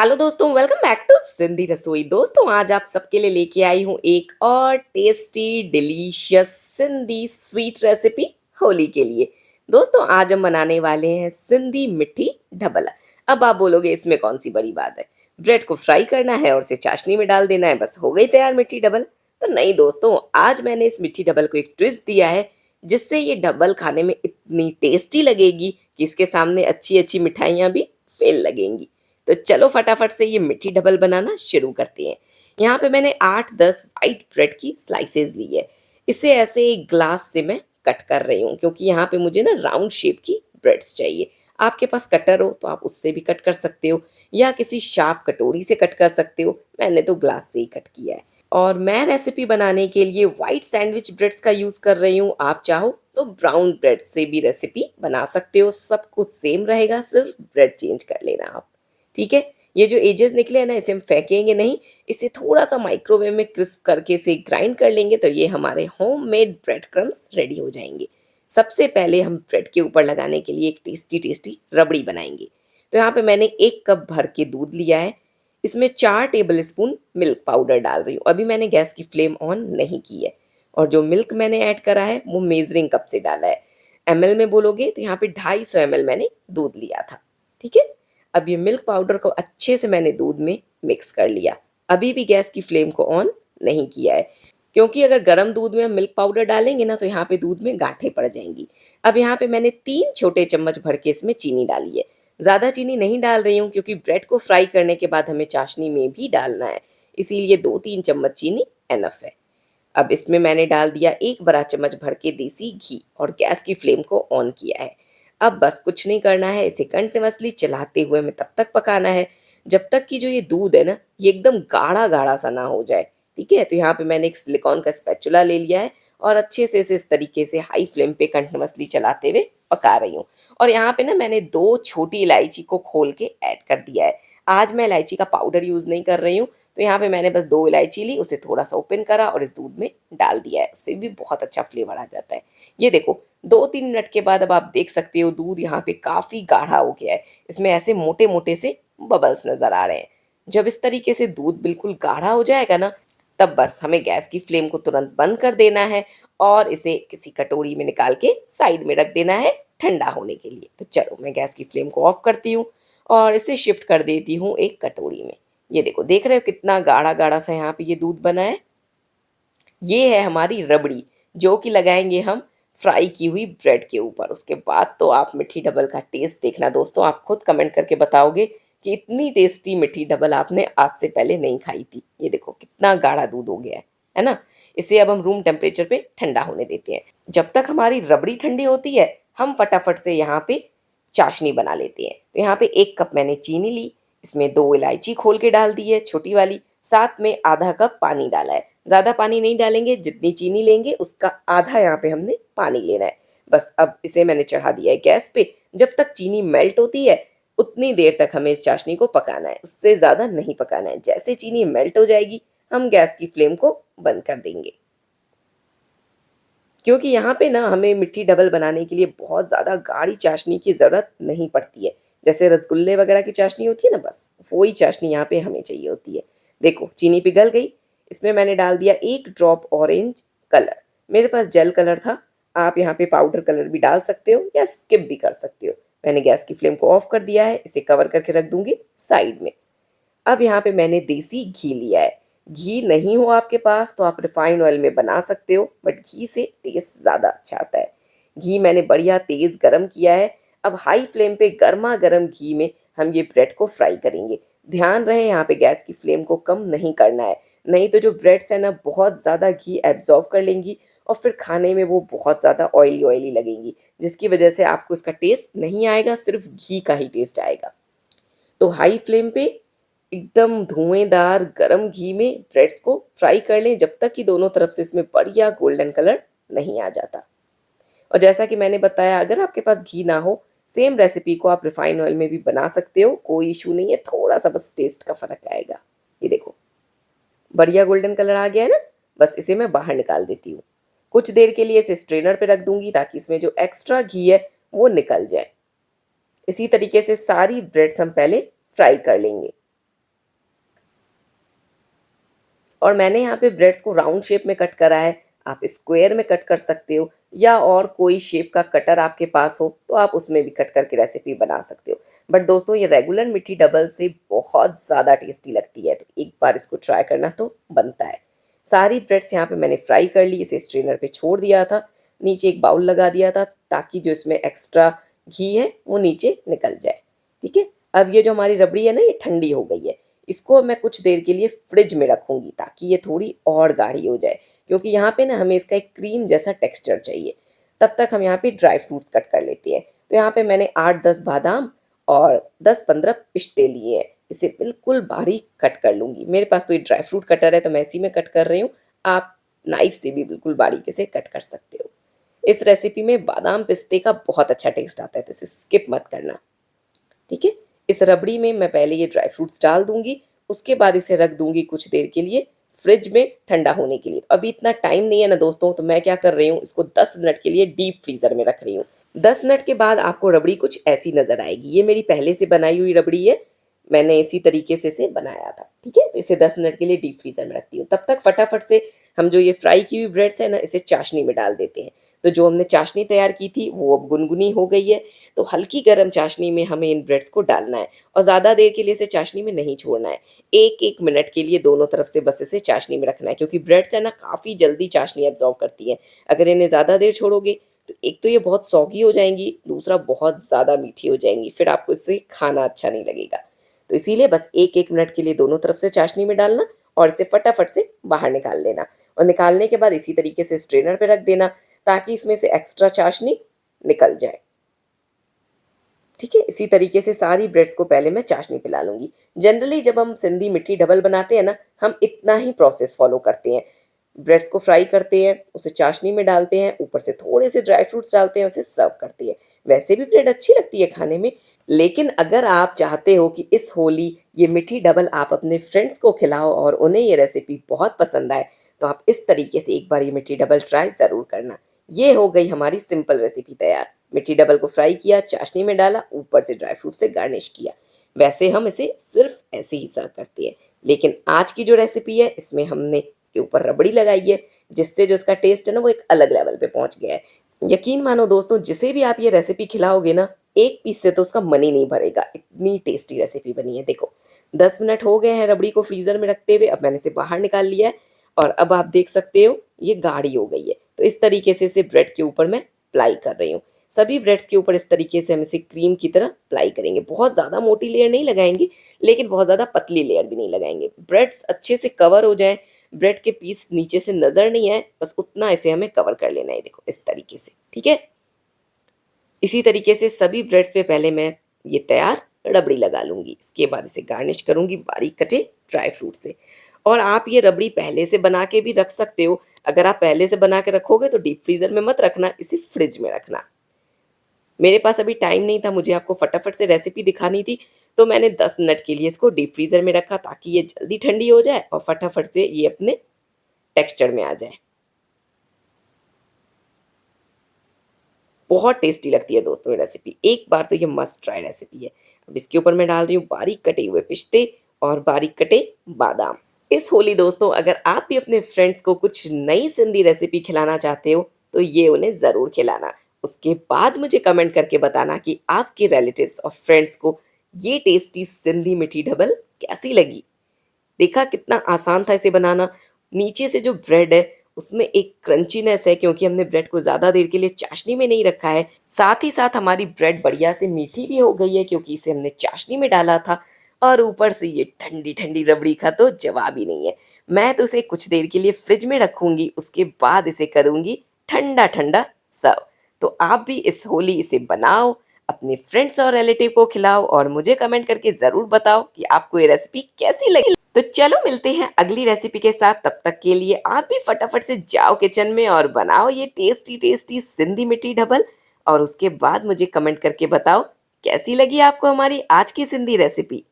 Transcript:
Hello दोस्तों, welcome back to Sindhi रसोई। दोस्तों, आज आप सबके लिए लेके आई हूँ एक और tasty delicious Sindhi sweet recipe Holi के लिए। दोस्तों, आज हम बनाने वाले हैं सिंधी मिठी ढबला। अब आप बोलोगे इसमें कौन सी बड़ी बात है, ब्रेड को फ्राई करना है और उसे चाशनी में डाल देना है, बस हो गई तैयार मिठी ढबल। तो नहीं दोस्तों, आज मैंने इस मिठी ढबल को एक ट्विस्ट दिया है जिससे ये ढबल खाने में इतनी टेस्टी लगेगी कि इसके सामने अच्छी अच्छी मिठाइयाँ भी फेल लगेंगी। तो चलो फटाफट से ये मीठी डबल बनाना शुरू करते हैं। यहाँ पे मैंने 8-10 वाइट ब्रेड की स्लाइसेस ली है। इसे ऐसे एक ग्लास से मैं कट कर रही हूँ क्योंकि यहाँ पे मुझे ना राउंड शेप की ब्रेड्स चाहिए। आपके पास कटर हो तो आप उससे भी कट कर सकते हो या किसी शार्प कटोरी से कट कर सकते हो। मैंने तो ग्लास से ही कट किया है। और मैं रेसिपी बनाने के लिए वाइट सैंडविच ब्रेड्स का यूज़ कर रही हूँ। आप चाहो तो ब्राउन ब्रेड से भी रेसिपी बना सकते हो, सब कुछ सेम रहेगा, सिर्फ ब्रेड चेंज कर लेना आप। ठीक है। ये जो एजेस निकले हैं ना, इसे हम फेंकेंगे नहीं। इसे थोड़ा सा माइक्रोवेव में क्रिस्प करके इसे ग्राइंड कर लेंगे तो ये हमारे होममेड ब्रेड क्रम्स रेडी हो जाएंगे। सबसे पहले हम ब्रेड के ऊपर लगाने के लिए एक टेस्टी टेस्टी रबड़ी बनाएंगे। तो यहाँ पे मैंने 1 कप भर के दूध लिया है। इसमें 4 टेबल स्पून मिल्क पाउडर डाल रही हूँ। अभी मैंने गैस की फ्लेम ऑन नहीं की है। और जो मिल्क मैंने ऐड करा है वो मेजरिंग कप से डाला है। एमएल में बोलोगे तो यहाँ पे 250 ml मैंने दूध लिया था। ठीक है। अब ये मिल्क पाउडर को अच्छे से मैंने दूध में मिक्स कर लिया। अभी भी गैस की फ्लेम को ऑन नहीं किया है क्योंकि अगर गर्म दूध में हम मिल्क पाउडर डालेंगे ना तो यहाँ पे दूध में गांठें पड़ जाएंगी। अब यहाँ पे मैंने 3 छोटे चम्मच भर के इसमें चीनी डाली है। ज़्यादा चीनी नहीं डाल रही हूँ क्योंकि ब्रेड को फ्राई करने के बाद हमें चाशनी में भी डालना है, इसीलिए 2-3 चम्मच चीनी एनफ है। अब इसमें मैंने डाल दिया 1 बड़ा चम्मच भर के देसी घी और गैस की फ्लेम को ऑन किया है। अब बस कुछ नहीं करना है, इसे कंटिन्यूअसली चलाते हुए हमें तब तक पकाना है जब तक कि जो ये दूध है ना, ये एकदम गाढ़ा गाढ़ा सा ना हो जाए। ठीक है। तो यहाँ पे मैंने एक सिलिकॉन का स्पैचुला ले लिया है और अच्छे से इसे इस तरीके से हाई फ्लेम पे कंटिन्यूअसली चलाते हुए पका रही हूँ। और यहाँ पे ना मैंने 2 छोटी इलायची को खोल के ऐड कर दिया है। आज मैं इलायची का पाउडर यूज़ नहीं कर रही हूँ। तो यहाँ पे मैंने बस 2 इलायची ली, उसे थोड़ा सा ओपन करा और इस दूध में डाल दिया है। उससे भी बहुत अच्छा फ्लेवर आ जाता है। ये देखो, 2-3 मिनट के बाद अब आप देख सकते हो दूध यहाँ पे काफ़ी गाढ़ा हो गया है। इसमें ऐसे मोटे मोटे से बबल्स नज़र आ रहे हैं। जब इस तरीके से दूध बिल्कुल गाढ़ा हो जाएगा ना, तब बस हमें गैस की फ्लेम को तुरंत बंद कर देना है और इसे किसी कटोरी में निकाल के साइड में रख देना है ठंडा होने के लिए। तो चलो मैं गैस की फ्लेम को ऑफ करती हूँ और इसे शिफ्ट कर देती हूँ एक कटोरी में। ये देखो, देख रहे हो कितना गाढ़ा गाढ़ा सा यहाँ पे ये दूध बना है। ये है हमारी रबड़ी जो कि लगाएंगे हम फ्राई की हुई ब्रेड के ऊपर। उसके बाद तो आप मिठी डबल का टेस्ट देखना दोस्तों, आप खुद कमेंट करके बताओगे कि इतनी टेस्टी मिठी डबल आपने आज से पहले नहीं खाई थी। ये देखो कितना गाढ़ा दूध हो गया है ना। इसे अब हम रूम टेम्परेचर पे ठंडा होने देते हैं। जब तक हमारी रबड़ी ठंडी होती है हम फटाफट से यहाँ पे चाशनी बना लेते हैं। तो यहाँ पे 1 कप मैंने चीनी ली, इसमें 2 इलायची खोल के डाल दी है छोटी वाली, साथ में आधा कप पानी डाला है। ज़्यादा पानी नहीं डालेंगे, जितनी चीनी लेंगे उसका आधा यहाँ पे हमने पानी लेना है। बस अब इसे मैंने चढ़ा दिया है गैस पे। जब तक चीनी मेल्ट होती है उतनी देर तक हमें इस चाशनी को पकाना है, उससे ज़्यादा नहीं पकाना है। जैसे चीनी मेल्ट हो जाएगी हम गैस की फ्लेम को बंद कर देंगे क्योंकि यहाँ पे ना हमें मिट्टी डबल बनाने के लिए बहुत ज़्यादा गाढ़ी चाशनी की ज़रूरत नहीं पड़ती है। जैसे रसगुल्ले वगैरह की चाशनी होती है ना, बस वही चाशनी यहाँ पे हमें चाहिए होती है। देखो चीनी पिघल गई। इसमें मैंने डाल दिया 1 ड्रॉप ऑरेंज कलर। मेरे पास जेल कलर था, आप यहाँ पे पाउडर कलर भी डाल सकते हो या स्किप भी कर सकते हो। मैंने गैस की फ्लेम को ऑफ कर दिया है, इसे कवर करके रख दूंगी साइड में। अब यहाँ पे मैंने देसी घी लिया है। घी नहीं हो आपके पास तो आप रिफाइंड ऑयल में बना सकते हो, बट घी से टेस्ट ज़्यादा अच्छा आता है। घी मैंने बढ़िया तेज़ गरम किया है। अब हाई फ्लेम पे गर्मा गर्म घी में हम ये ब्रेड को फ्राई करेंगे। ध्यान रहे यहाँ पे गैस की फ्लेम को कम नहीं करना है, नहीं तो जो ब्रेड्स है ना बहुत ज़्यादा घी एब्जॉर्व कर लेंगी और फिर खाने में वो बहुत ज़्यादा ऑयली ऑयली लगेंगी, जिसकी वजह से आपको इसका टेस्ट नहीं आएगा, सिर्फ घी का ही टेस्ट आएगा। तो हाई फ्लेम पे एकदम धुएंदार गरम घी में ब्रेड्स को फ्राई कर लें जब तक कि दोनों तरफ से इसमें बढ़िया गोल्डन कलर नहीं आ जाता। और जैसा कि मैंने बताया, अगर आपके पास घी ना हो, सेम रेसिपी को आप रिफाइन ऑयल में भी बना सकते हो, कोई इशू नहीं है, थोड़ा सा बस टेस्ट का फर्क आएगा। ये देखो बढ़िया गोल्डन कलर आ गया है ना। बस इसे मैं बाहर निकाल देती हूँ। कुछ देर के लिए इसे स्ट्रेनर पे रख दूंगी ताकि इसमें जो एक्स्ट्रा घी है वो निकल जाए। इसी तरीके से सारी ब्रेड्स हम पहले फ्राई कर लेंगे। और मैंने यहाँ पे ब्रेड्स को राउंड शेप में कट करा है। आप स्क्वायर में कट कर सकते हो या और कोई शेप का कटर आपके पास हो तो आप उसमें भी कट करके रेसिपी बना सकते हो। बट दोस्तों ये रेगुलर मीठी डबल से बहुत ज़्यादा टेस्टी लगती है, तो एक बार इसको ट्राई करना तो बनता है। सारी ब्रेड्स यहाँ पे मैंने फ्राई कर ली, इसे स्ट्रेनर पे छोड़ दिया था, नीचे एक बाउल लगा दिया था ताकि जो इसमें एक्स्ट्रा घी है वो नीचे निकल जाए। ठीक है, अब ये जो हमारी रबड़ी है ना ये ठंडी हो गई है। इसको मैं कुछ देर के लिए फ्रिज में रखूंगी ताकि ये थोड़ी और गाढ़ी हो जाए, क्योंकि यहाँ पे ना हमें इसका एक क्रीम जैसा टेक्सचर चाहिए। तब तक हम यहाँ पे ड्राई फ्रूट्स कट कर लेते हैं। तो यहाँ पे मैंने 8-10 बादाम और 10-15 पिस्ते लिए हैं। इसे बिल्कुल बारीक कट कर लूँगी। मेरे पास तो ये ड्राई फ्रूट कटर है तो मैं इसी में कट कर रही हूँ। आप नाइफ से भी बिल्कुल बारीकी से कट कर सकते हो। इस रेसिपी में बादाम पिस्ते का बहुत अच्छा टेस्ट आता है, तो इसे स्किप मत करना। ठीक है, इस रबड़ी में मैं पहले ये ड्राई फ्रूट्स डाल दूंगी, उसके बाद इसे रख दूंगी कुछ देर के लिए फ्रिज में ठंडा होने के लिए। तो अभी इतना टाइम नहीं है ना दोस्तों, तो मैं क्या कर रही हूँ, इसको 10 मिनट के लिए डीप फ्रीजर में रख रही हूँ। 10 मिनट के बाद आपको रबड़ी कुछ ऐसी नजर आएगी। ये मेरी पहले से बनाई हुई रबड़ी है, मैंने इसी तरीके से इसे बनाया था। ठीक है, तो इसे 10 मिनट के लिए डीप फ्रीजर में रखती हूँ। तब तक फटाफट से हम जो ये फ्राई की हुई ब्रेड्स है ना, इसे चाशनी में डाल देते हैं। तो जो हमने चाशनी तैयार की थी वो अब गुनगुनी हो गई है, तो हल्की गर्म चाशनी में हमें इन ब्रेड्स को डालना है और ज़्यादा देर के लिए इसे चाशनी में नहीं छोड़ना है। 1-1 मिनट के लिए दोनों तरफ से बस इसे चाशनी में रखना है, क्योंकि ब्रेड्स है ना काफ़ी जल्दी चाशनी एब्जॉर्व करती हैं। अगर इन्हें ज़्यादा देर छोड़ोगे तो एक तो ये बहुत सौगी हो जाएंगी, दूसरा बहुत ज़्यादा मीठी हो जाएंगी, फिर आपको इससे खाना अच्छा नहीं लगेगा। तो इसीलिए बस 1-1 मिनट के लिए दोनों तरफ से चाशनी में डालना और इसे फटाफट से बाहर निकाल लेना। और निकालने के बाद इसी तरीके से स्ट्रेनर पे रख देना ताकि इसमें से एक्स्ट्रा चाशनी निकल जाए। ठीक है, इसी तरीके से सारी ब्रेड्स को पहले मैं चाशनी पिला लूंगी। जनरली जब हम सिंधी मिट्टी डबल बनाते हैं ना, हम इतना ही प्रोसेस फॉलो करते हैं। ब्रेड्स को फ्राई करते हैं, उसे चाशनी में डालते हैं, ऊपर से थोड़े से ड्राई फ्रूट्स डालते हैं, उसे सर्व करते हैं। वैसे भी ब्रेड अच्छी लगती है खाने में, लेकिन अगर आप चाहते हो कि इस होली ये मीठी डबल आप अपने फ्रेंड्स को खिलाओ और उन्हें ये रेसिपी बहुत पसंद आए, तो आप इस तरीके से एक बार ये मीठी डबल ट्राई ज़रूर करना। ये हो गई हमारी सिंपल रेसिपी तैयार। मिट्टी डबल को फ्राई किया, चाशनी में डाला, ऊपर से ड्राई फ्रूट से गार्निश किया। वैसे हम इसे सिर्फ ऐसे ही सर्व करते हैं, लेकिन आज की जो रेसिपी है इसमें हमने इसके ऊपर रबड़ी लगाई है, जिससे जो इसका टेस्ट है ना वो एक अलग लेवल पे पहुंच गया है। यकीन मानो दोस्तों, जिसे भी आप ये रेसिपी खिलाओगे ना, एक पीस से तो उसका मन ही नहीं भरेगा, इतनी टेस्टी रेसिपी बनी है। देखो 10 मिनट हो गए हैं रबड़ी को फ्रीजर में रखते हुए, अब मैंने इसे बाहर निकाल लिया है और अब आप देख सकते हो ये गाढ़ी हो गई है। तो इस तरीके से इसे ब्रेड के ऊपर मैं अप्लाई कर रही हूँ। सभी ब्रेड्स के ऊपर इस तरीके से हम इसे क्रीम की तरह अप्लाई करेंगे। बहुत ज़्यादा मोटी लेयर नहीं लगाएंगे, लेकिन बहुत ज़्यादा पतली लेयर भी नहीं लगाएंगे। ब्रेड्स अच्छे से कवर हो जाए, ब्रेड के पीस नीचे से नज़र नहीं आए, बस उतना इसे हमें कवर कर लेना है। देखो इस तरीके से। ठीक है, इसी तरीके से सभी ब्रेड्स पे पहले मैं ये तैयार रबड़ी लगा लूँगी। इसके बाद इसे गार्निश करूँगी बारीक कटे ड्राई फ्रूट से। और आप ये रबड़ी पहले से बना के भी रख सकते हो। अगर आप पहले से बना के रखोगे तो डीप फ्रीज़र में मत रखना, इसे फ्रिज में रखना। मेरे पास अभी टाइम नहीं था, मुझे आपको फटाफट से रेसिपी दिखानी थी, तो मैंने 10 मिनट के लिए इसको डीप फ्रीज़र में रखा ताकि ये जल्दी ठंडी हो जाए और फटाफट से ये अपने टेक्सचर में आ जाए। बहुत टेस्टी लगती है दोस्तों ये रेसिपी, एक बार तो ये मस्ट ट्राई रेसिपी है। अब इसके ऊपर मैं डाल रही हूँ बारीक कटे हुए पिस्ते और बारीक कटे बादाम। इस होली दोस्तों अगर आप भी अपने फ्रेंड्स को कुछ नई सिंधी रेसिपी खिलाना चाहते हो तो ये उन्हें ज़रूर खिलाना। उसके बाद मुझे कमेंट करके बताना कि आपके रिलेटिव्स और फ्रेंड्स को ये टेस्टी सिंधी मीठी ढबल कैसी लगी। देखा कितना आसान था इसे बनाना। नीचे से जो ब्रेड है उसमें एक क्रंचीनेस है, क्योंकि हमने ब्रेड को ज़्यादा देर के लिए चाशनी में नहीं रखा है। साथ ही साथ हमारी ब्रेड बढ़िया से मीठी भी हो गई है, क्योंकि इसे हमने चाशनी में डाला था। और ऊपर से ये ठंडी ठंडी रबड़ी का तो जवाब ही नहीं है। मैं तो इसे कुछ देर के लिए फ्रिज में रखूंगी, उसके बाद इसे करूंगी ठंडा ठंडा सर्व। तो आप भी इस होली इसे बनाओ, अपने फ्रेंड्स और रिलेटिव को खिलाओ और मुझे कमेंट करके ज़रूर बताओ कि आपको ये रेसिपी कैसी लगी। तो चलो मिलते हैं अगली रेसिपी के साथ। तब तक के लिए आप भी फटाफट से जाओ किचन में और बनाओ ये टेस्टी टेस्टी सिंधी मिट्टी ढबल। और उसके बाद मुझे कमेंट करके बताओ कैसी लगी आपको हमारी आज की सिंधी रेसिपी।